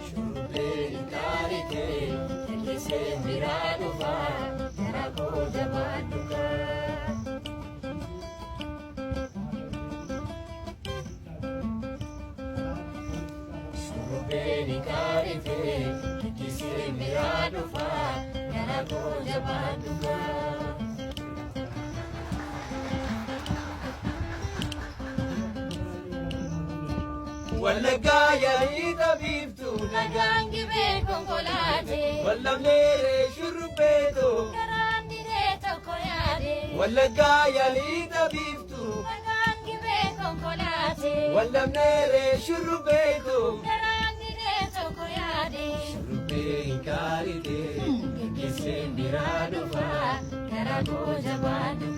Shurrubbeen gaariitee jallisee biraa dhufaa gara koo jabaadhukaa. Shurrubbeen gaariitee jallisee biraa dhufaa gara koo jabaadhukaa. Wallagga yaalii taphiftu nagaan gibee konkolaatee wallamneeree shurrubbeetoo garaan diree tokko yaadee. Wallagga yaalii taphiftu nagaan gibee konkolaatee wallamneeree shurrubbeetoo garaan diree tokko yaadee. Shurrubbeen gaariitee jalliseen biraa dhufaa gara koo jabaadhu.